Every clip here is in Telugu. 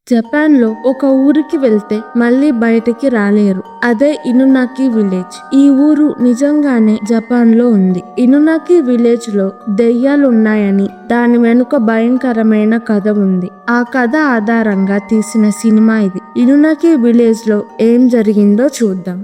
జపాన్లో ఒక ఊరికి వెళ్తే మళ్ళీ బయటికి రాలేరు. అదే ఇనునాకి విలేజ్. ఈ ఊరు నిజంగానే జపాన్లో ఉంది. ఇనునాకి విలేజ్ లో దెయ్యాలున్నాయని, దాని వెనుక భయంకరమైన కథ ఉంది. ఆ కథ ఆధారంగా తీసిన సినిమా ఇది. ఇనునాకి విలేజ్ లో ఏం జరిగిందో చూద్దాం.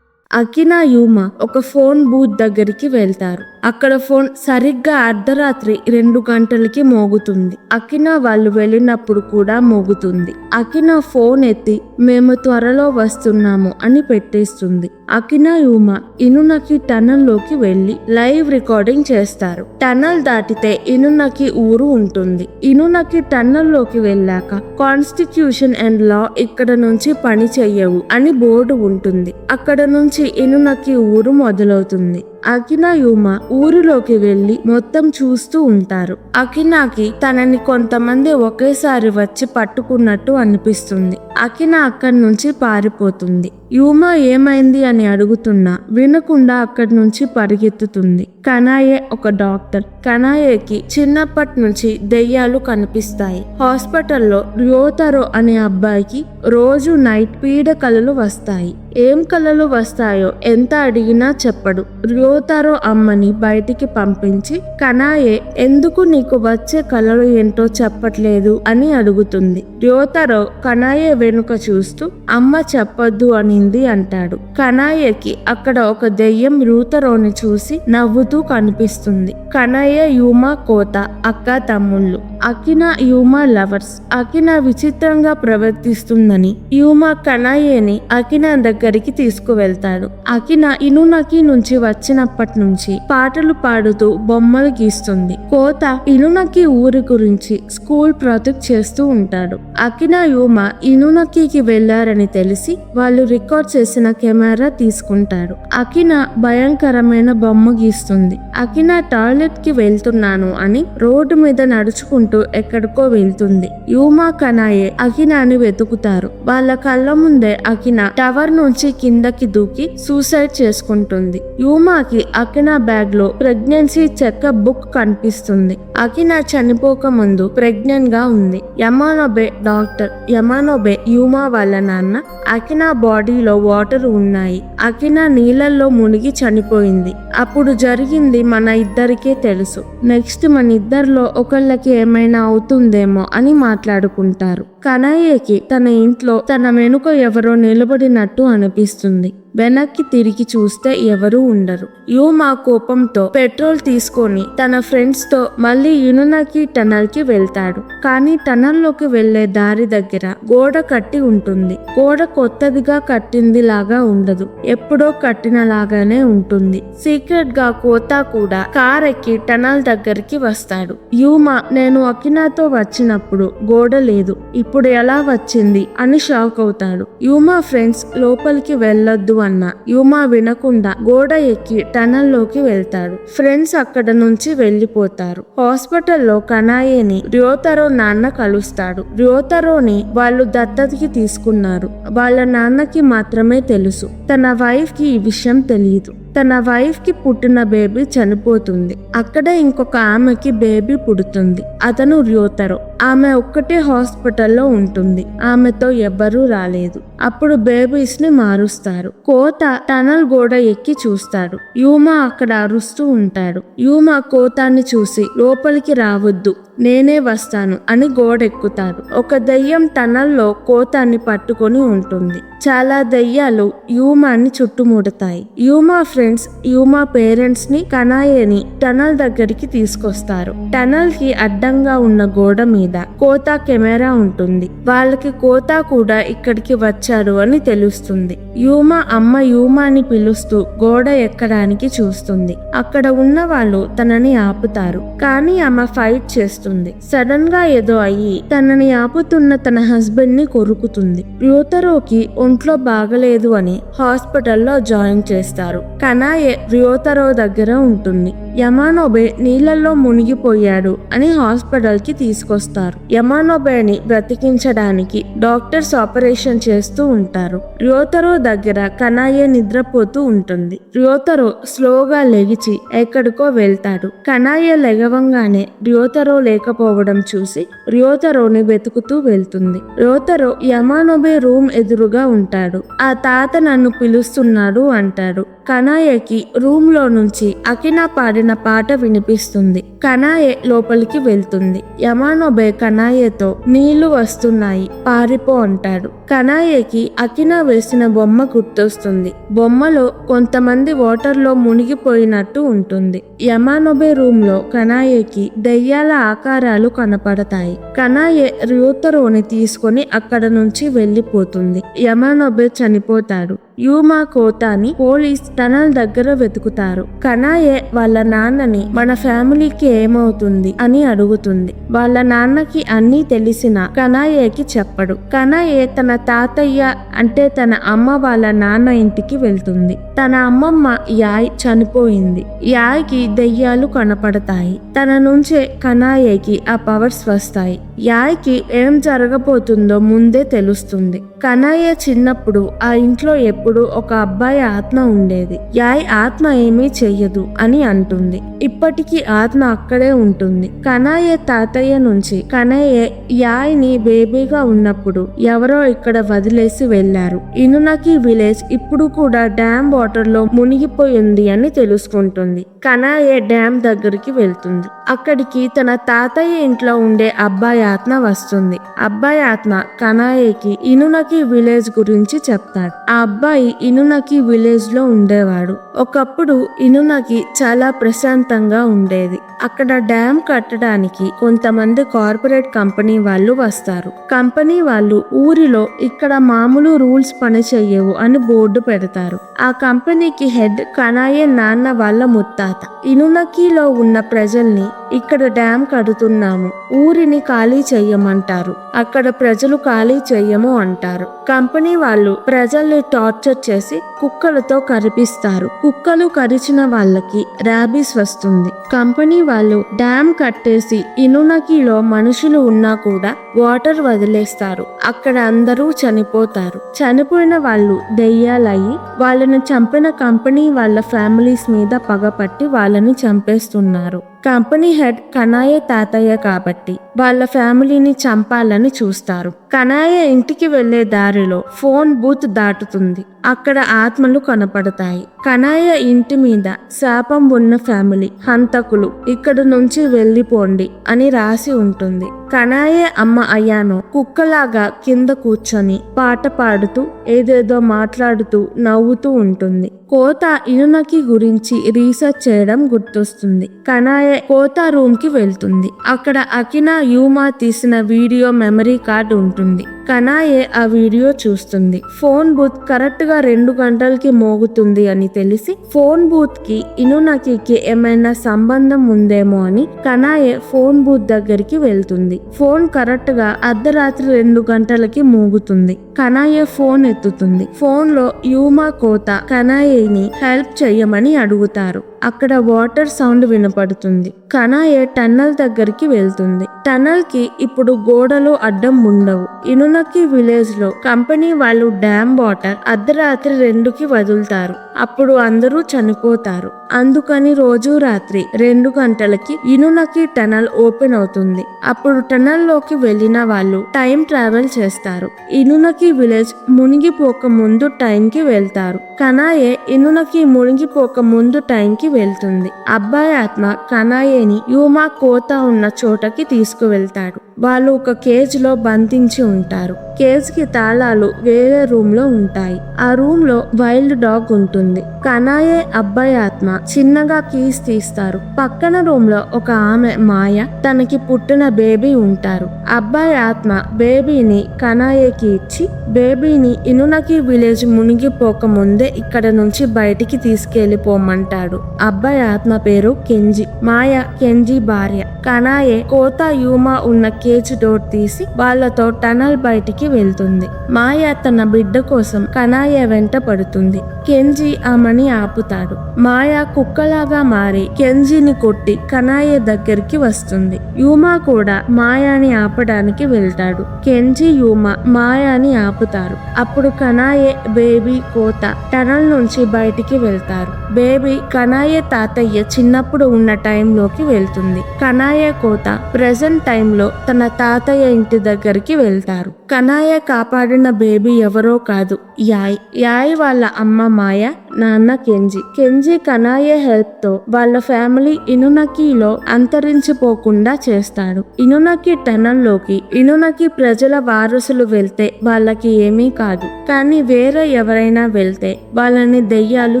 అకినా యూమా ఒక ఫోన్ బూత్ దగ్గరికి వెళ్తారు. అక్కడ ఫోన్ సరిగ్గా అర్ధరాత్రి 2 గంటలకి మోగుతుంది. అకినా వాళ్ళు వెళ్ళినప్పుడు కూడా మోగుతుంది. అకినా ఫోన్ ఎత్తి మేము త్వరలో వస్తున్నాము అని పెట్టేస్తుంది. అకినా యూమా ఇనునకి టనల్ లోకి వెళ్లి లైవ్ రికార్డింగ్ చేస్తారు. టనల్ దాటితే ఇనునకి ఊరు ఉంటుంది. ఇనునకి టనల్ లోకి వెళ్ళాక కాన్స్టిట్యూషన్ అండ్ లా ఇక్కడ నుంచి పని చెయ్యవు అని బోర్డు ఉంటుంది. అక్కడ నుంచి ఇనునకి ఊరు మొదలవుతుంది. అకినా యూమా ఊరిలోకి వెళ్లి మొత్తం చూస్తూ ఉంటారు. అకినాకి తనని కొంతమంది ఒకేసారి వచ్చి పట్టుకున్నట్టు అనిపిస్తుంది. అకినా అక్కడి నుంచి పారిపోతుంది. యూమా ఏమైంది అని అడుగుతున్నా వినకుండా అక్కడి నుంచి పరిగెత్తుతుంది. కనాయే ఒక డాక్టర్. కనాయేకి చిన్నప్పటి నుంచి దెయ్యాలు కనిపిస్తాయి. హాస్పిటల్లో ర్యోతరో అనే అబ్బాయికి రోజు నైట్ పీడ కలలు వస్తాయి. ఏం కలలు వస్తాయో ఎంత అడిగినా చెప్పడు. ర్యోతరో అమ్మని బయటికి పంపించి కనాయే ఎందుకు నీకు వచ్చే కలలు ఏంటో చెప్పట్లేదు అని అడుగుతుంది. ర్యోతరో కనాయే వెనుక చూస్తూ అమ్మ చెప్పొద్దు అనింది అంటాడు. కనాయేకి అక్కడ ఒక దెయ్యం ర్యోతరోని చూసి నవ్వుతూ కనిపిస్తుంది. కనాయే యూమా కోత అక్క తమ్ముళ్ళు. అకినా యూమా లవర్స్. అకినా విచిత్రంగా ప్రవర్తిస్తుందని యూమా కనాయేని అకినా దగ్గరికి తీసుకువెళ్తాడు. అకినా ఇనునకి నుంచి వచ్చినప్పటి నుంచి పాటలు పాడుతూ బొమ్మలు గీస్తుంది. కోత ఇనునకి ఊరి గురించి స్కూల్ ప్రాజెక్ట్ చేస్తూ ఉంటాడు. అకినా యూమా ఇనునకి వెళ్లారని తెలిసి వాళ్ళు రికార్డ్ చేసిన కెమెరా తీసుకుంటారు. అకినా భయంకరమైన బొమ్మ గీస్తుంది. అకినా టాయిలెట్ కి వెళ్తున్నాను అని రోడ్డు మీద నడుచుకుంటూ ఎక్కడికో వెళ్తుంది. యూమా కనాయే అకినాని వెతుకుతారు. వాళ్ళ కళ్ళ ముందే అకినా టవర్ నుంచి కిందకి దూకి సూసైడ్ చేసుకుంటుంది. యూమాకి అకినా బ్యాగ్ లో ప్రెగ్నెన్సీ చెకప్ బుక్ కనిపిస్తుంది. అకినా చనిపోక ముందు ప్రెగ్నెంట్ గా ఉంది. యమానోబే డాక్టర్. యమానోబే యూమా వాళ్ళ నాన్న. అకినా బాడీలో వాటర్ ఉన్నాయి. అకినా నీళ్ళల్లో మునిగి చనిపోయింది. అప్పుడు జరిగింది మన ఇద్దరికే తెలుసు. నెక్స్ట్ మన ఇద్దరిలో ఒకళ్ళకి ఏమైనా అవుతుందేమో అని మాట్లాడుకుంటారు. కనాయేకి తన ఇంట్లో తన వెనుక ఎవరో నిలబడినట్టు అనిపిస్తుంది. వెనక్కి తిరిగి చూస్తే ఎవరూ ఉండరు. యూమా కోపంతో పెట్రోల్ తీసుకొని తన ఫ్రెండ్స్ తో మళ్ళీ ఇనునకి టనల్ కి వెళ్తాడు. కానీ టనల్ లోకి వెళ్లే దారి దగ్గర గోడ కట్టి ఉంటుంది. గోడ కొత్తదిగా కట్టింది లాగా ఉండదు. ఎప్పుడో కట్టిన లాగానే ఉంటుంది. సీక్రెట్ గా కోత కూడా కార్ ఎక్కి టనల్ దగ్గరికి వస్తాడు. యూమా నేను అకినాతో వచ్చినప్పుడు గోడ లేదు, ఇప్పుడు ఎలా వచ్చింది అని షాక్ అవుతాడు. యూమా ఫ్రెండ్స్ లోపలికి వెళ్ళొద్దు అన్న యూమా వినకుండా గోడ ఎక్కి టనల్ లోకి వెళ్తాడు. ఫ్రెండ్స్ అక్కడ నుంచి వెళ్లిపోతారు. హాస్పిటల్లో కనాయేని ర్యోతరో నాన్న కలుస్తాడు. ర్యోతరోని వాళ్ళు దత్తతకి తీసుకున్నారు. వాళ్ళ నాన్నకి మాత్రమే తెలుసు. తన వైఫ్ కి ఈ విషయం తెలియదు. తన వైఫ్ కి పుట్టిన బేబీ చనిపోతుంది. అక్కడ ఇంకొక ఆమెకి బేబీ పుడుతుంది. అతను ర్యోతరో. ఆమె ఒక్కటే హాస్పిటల్లో ఉంటుంది. ఆమెతో ఎవ్వరూ రాలేదు. అప్పుడు బేబీస్ ని మారుస్తారు. కోత టనల్ గోడ ఎక్కి చూస్తాడు. యూమా అక్కడ అరుస్తూ ఉంటాడు. యూమా కోతాన్ని చూసి లోపలికి రావద్దు, నేనే వస్తాను అని గోడెక్కుతాడు. ఒక దెయ్యం టనల్లో కోతాన్ని పట్టుకొని ఉంటుంది. చాలా దెయ్యాలు యూమాని చుట్టుముడతాయి. యూమా ఫ్రెండ్స్ యూమా పేరెంట్స్ ని కనాయేని టనల్ దగ్గరికి తీసుకొస్తారు. టనల్ కి అడ్డంగా ఉన్న గోడ మీద కోత కెమెరా ఉంటుంది. వాళ్ళకి కోత కూడా ఇక్కడికి వచ్చాడు అని తెలుస్తుంది. యూమా అమ్మ యూమాని పిలుస్తూ గోడ ఎక్కడానికి చూస్తుంది. అక్కడ ఉన్న వాళ్ళు తనని ఆపుతారు. కానీ ఆమె ఫైట్ చేస్తుంది. సడన్ గా ఏదో అయ్యి తనని ఆపుతున్న తన హస్బెండ్ ని కొరుకుతుంది. ర్యోతరోకి ఒంట్లో బాగలేదు అని హాస్పిటల్లో జాయిన్ చేస్తారు. కనాయే ర్యోతరో దగ్గర ఉంటుంది. యమానోబే నీళ్లలో మునిగిపోయాడు అని హాస్పిటల్ కి తీసుకొస్తారు. యమానోబేని బ్రతికించడానికి డాక్టర్స్ ఆపరేషన్ చేస్తూ ఉంటారు. ర్యోతరో దగ్గర కనాయే నిద్రపోతూ ఉంటుంది. ర్యోతరో స్లోగా లెగిచి ఎక్కడికో వెళ్తాడు. కనాయే లెగవంగానే ర్యోతరో లేకపోవడం చూసి ర్యోతరోని వెతుకుతూ వెళ్తుంది. ర్యోతరో యమానోబే రూమ్ ఎదురుగా ఉంటాడు. ఆ తాత నన్ను పిలుస్తున్నాడు అంటాడు. కనాయకి రూమ్ లో నుంచి అకినా పాడిన పాట వినిపిస్తుంది. కనాయే లోపలికి వెళ్తుంది. యమానోబే కనాయేతో నీళ్లు వస్తున్నాయి, పారిపో అంటాడు. కనాయేకి అకినా వేసిన బొమ్మ గుర్తొస్తుంది. బొమ్మలో కొంతమంది వాటర్ లో మునిగిపోయినట్టు ఉంటుంది. యమానోబే రూమ్ లో కనాయేకి దెయ్యాల ఆకారాలు కనపడతాయి. కనాయే ర్యోతరోని తీసుకొని అక్కడ నుంచి వెళ్లిపోతుంది. యమానోబే చనిపోతాడు. యూమా కోతాని పోలీస్ టనల్ దగ్గర వెతుకుతారు. కనాయే వాళ్ళ నాన్నని మన ఫ్యామిలీకి ఏమవుతుంది అని అడుగుతుంది. వాళ్ళ నాన్నకి అన్నీ తెలిసినా కనాయేకి చెప్పడు. కనాయే తన తాతయ్య అంటే తన అమ్మ వాళ్ళ నాన్న ఇంటికి వెళ్తుంది. తన అమ్మమ్మ యాయ్ చనిపోయింది. యాయ్కి దెయ్యాలు కనపడతాయి. తన నుంచే కనాయేకి ఆ పవర్స్ వస్తాయి. యాయ్కి ఏం జరగబోతుందో ముందే తెలుస్తుంది. కనాయే చిన్నప్పుడు ఆ ఇంట్లో ఎప్పుడు ఒక అబ్బాయి ఆత్మ ఉండేది. యాయ్ ఆత్మ ఏమీ చెయ్యదు అని అంటుంది. ఇప్పటికీ ఆత్మ అక్కడే ఉంటుంది. కనాయే తాతయ్య నుంచి కనాయే యాయ్ని బేబీగా ఉన్నప్పుడు ఎవరో ఇక్కడ వదిలేసి వెళ్లారు. ఇనునకి విలేజ్ ఇప్పుడు కూడా డ్యామ్ వాటర్ లో మునిగిపోయింది అని తెలుసుకుంటుంది. కనాయే డ్యామ్ దగ్గరికి వెళ్తుంది. అక్కడికి తన తాతయ్య ఇంట్లో ఉండే అబ్బాయి ఆత్మ వస్తుంది. అబ్బాయి ఆత్మ కనాయేకి ఇనునకి విలేజ్ గురించి చెప్తాడు. ఆ అబ్బాయి ఇనునకి విలేజ్ లో ఉండేవాడు. ఒకప్పుడు ఇనునకి చాలా ప్రశాంతంగా ఉండేది. అక్కడ డ్యామ్ కట్టడానికి కొంతమంది కార్పొరేట్ కంపెనీ వాళ్ళు వస్తారు. కంపెనీ వాళ్ళు ఊరిలో ఇక్కడ మామూలు రూల్స్ పని చెయ్యవు అని బోర్డు పెడతారు. ఆ కంపెనీకి హెడ్ కనాయే నాన్న వాళ్ళ ముత్తాత. ఇనునకిలో ఉన్న ప్రజల్ని ఇక్కడ డ్యామ్ కడుతున్నాము, ఊరిని ఖాళీ చెయ్యమంటారు. అక్కడ ప్రజలు ఖాళీ చెయ్యము అంటారు. కంపెనీ వాళ్ళు ప్రజల్ని టార్చర్ చేసి కుక్కలతో కరిపిస్తారు. కుక్కలు కరిచిన వాళ్ళకి ర్యాబీస్ వస్తుంది. కంపెనీ వాళ్ళు డ్యామ్ కట్టేసి ఇనునకిలో మనుషులు ఉన్నా కూడా వాటర్ వదిలేస్తారు. అక్కడ అందరూ చనిపోతారు. చనిపోయిన వాళ్ళు దెయ్యాలయ్యి వాళ్ళని చంపిన కంపెనీ వాళ్ళ ఫ్యామిలీస్ మీద పగపట్టి వాళ్ళని చంపేస్తున్నారు. కంపెనీ హెడ్ కనాయే తాతయ్య కాబట్టి వాళ్ళ ఫ్యామిలీని చంపాలని చూస్తారు. కనాయే ఇంటికి వెళ్లే దారిలో ఫోన్ బూత్ దాటుతుంది. అక్కడ ఆత్మలు కనపడతాయి. కనాయే ఇంటి మీద శాపం ఉన్న ఫ్యామిలీ హంతకులు ఇక్కడ నుంచి వెళ్లిపోండి అని రాసి ఉంటుంది. కనాయే అమ్మ అయానో కుక్కలాగా కింద కూర్చొని పాట పాడుతూ ఏదేదో మాట్లాడుతూ నవ్వుతూ ఉంటుంది. కోత ఇనునకి గురించి రీసెర్చ్ చేయడం గుర్తొస్తుంది. కనాయే కోత రూమ్ కి వెళ్తుంది. అక్కడ అకినా యూమా తీసిన వీడియో మెమరీ కార్డ్ ఉంటుంది. కనాయే ఆ వీడియో చూస్తుంది. ఫోన్ బూత్ కరెక్ట్ గా 2 గంటలకి మోగుతుంది అని తెలిసి ఫోన్ బూత్ కి ఇనునకి ఏమైనా సంబంధం ఉందేమో అని కనాయే ఫోన్ బూత్ దగ్గరికి వెళ్తుంది. ఫోన్ కరెక్ట్ గా అర్ధరాత్రి 2 గంటలకి మోగుతుంది. కనాయే ఫోన్ ఎత్తుతుంది. ఫోన్ లో యూమా కోత కనాయేని హెల్ప్ చెయ్యమని అడుగుతారు. అక్కడ వాటర్ సౌండ్ వినపడుతుంది. కనాయే టన్నల్ దగ్గరికి వెళ్తుంది. టన్నల్ కి ఇప్పుడు గోడలు అడ్డం ఉండవు. ఇనునకి విలేజ్ లో కంపెనీ వాళ్ళు డ్యామ్ వాటర్ అర్ధరాత్రి 2కి వదులుతారు. అప్పుడు అందరూ చనిపోతారు. అందుకని రోజు రాత్రి 2 గంటలకి ఇనునకి టనల్ ఓపెన్ అవుతుంది. అప్పుడు టనల్ లోకి వెళ్లిన వాళ్ళు టైం ట్రావెల్ చేస్తారు. ఇనునకి విలేజ్ మునిగిపోక ముందు టైం కి వెళ్తారు. కనాయే ఇనునకి మునిగిపోక ముందు టైం కి వెళ్తుంది. అబ్బాయి ఆత్మ కనాయేని యూమా కోత ఉన్న చోటకి తీసుకువెళ్తాడు. వాళ్ళు ఒక కేజ్ లో బంధించి ఉంటారు. కేజ్ కి తాళాలు వేరే రూమ్ లో ఉంటాయి. ఆ రూమ్ లో వైల్డ్ డాగ్ ఉంటుంది. కనాయే అబ్బాయి ఆత్మ చిన్నగా కీస్ తీస్తారు. పక్కన రూమ్ లో ఒక ఆమె మాయ తనకి పుట్టిన బేబీ ఉంటారు. అబ్బాయి ఆత్మ బేబీని కనాయేకి ఇచ్చి బేబీని ఇనునకి విలేజ్ మునిగిపోక ముందే ఇక్కడ నుంచి బయటికి తీసుకెళ్లిపోమంటాడు. అబ్బాయి ఆత్మ పేరు కెంజి. మాయ కెంజి భార్య. కనాయే కోత యూమా ఉన్న కేజ్ డోర్ తీసి వాళ్ళతో టనల్ బయటికి వెళ్తుంది. మాయ తన బిడ్డ కోసం కనాయ వెంట పడుతుంది. కెంజీ ఆమెని ఆపుతాడు. మాయ కుక్కలాగా మారి కెంజీని కొట్టి కనాయ దగ్గరికి వస్తుంది. యూమా కూడా మాయాని ఆపడానికి వెళ్తాడు. కెంజీ యూమా మాయాని ఆపుతారు. అప్పుడు కనాయే, బేబీ, కోత టనల్ నుంచి బయటికి వెళ్తారు. బేబీ కనాయ తాతయ్య చిన్నప్పుడు ఉన్న టైంలోకి వెళ్తుంది. కనాయ, కోత ప్రెజెంట్ టైంలో తన తాతయ్య ఇంటి దగ్గరికి వెళ్తారు. కనాయ కాపాడిన బేబీ ఎవరో కాదు, యాయ్. యాయ్ వాళ్ళ అమ్మ మాయ, నాన్న కెంజీ. కెంజీ కనాయ హెల్ప్ తో వాళ్ళ ఫ్యామిలీ ఇనునకిలో అంతరించిపోకుండా చేస్తాడు. ఇనునకి టనల్లోకి ఇనునకి ప్రజల వారసులు వెళ్తే వాళ్ళకి ఏమీ కాదు, కానీ వేరే ఎవరైనా వెళ్తే వాళ్ళని దెయ్యాలు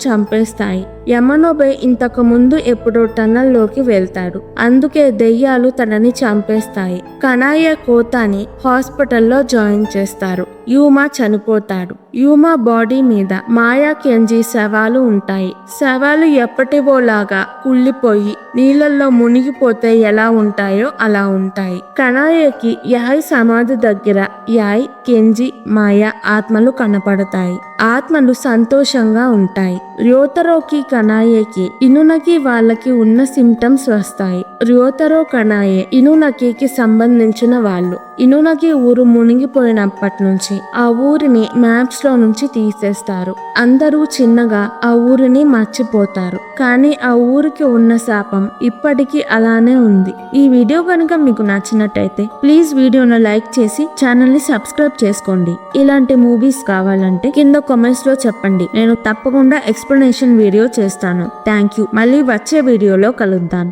చంపేస్తాయి. యమనోబే ఇంతకు ముందు ఎప్పుడో టనల్లోకి వెళ్తాడు, అందుకే దెయ్యాలు తనని చంపేస్తాయి. కనాయ కోతాని హాస్పిటల్లో జాయిన్ చేస్తారు. యూమా చనిపోతాడు. యూమా బాడీ మీద మాయా, కెంజీ శవాలు ఉంటాయి. శవాలు ఎప్పటివోలాగా కుళ్ళిపోయి నీళ్ళల్లో మునిగిపోతే ఎలా ఉంటాయో అలా ఉంటాయి. కనాయకి యాయ్ సమాధి దగ్గర యాయ్, కెంజీ, మాయా ఆత్మలు కనపడతాయి. ఆత్మలు సంతోషంగా ఉంటాయి. ర్యోతరోకి, కనాయేకి, ఇనునకి వాళ్ళకి ఉన్న సిమ్టమ్స్ వస్తాయి. ర్యోతరో, కనాయే ఇనునకికి సంబంధించిన వాళ్ళు. ఇనునకి ఊరు మునిగిపోయినప్పటి నుంచి ఆ ఊరిని మ్యాప్స్ లో నుంచి తీసేస్తారు. అందరూ చిన్నగా ఆ ఊరిని మర్చిపోతారు. కానీ ఆ ఊరికి ఉన్న శాపం ఇప్పటికీ అలానే ఉంది. ఈ వీడియో కనుక మీకు నచ్చినట్టయితే ప్లీజ్ వీడియోను లైక్ చేసి ఛానల్ ని సబ్స్క్రైబ్ చేసుకోండి. ఇలాంటి మూవీస్ కావాలంటే కింద కామెంట్స్ లో చెప్పండి, నేను తప్పకుండా ఎక్స్ప్లెనేషన్ వీడియో చేస్తాను. Thank you. మళ్ళీ వచ్చే వీడియోలో కలుద్దాం.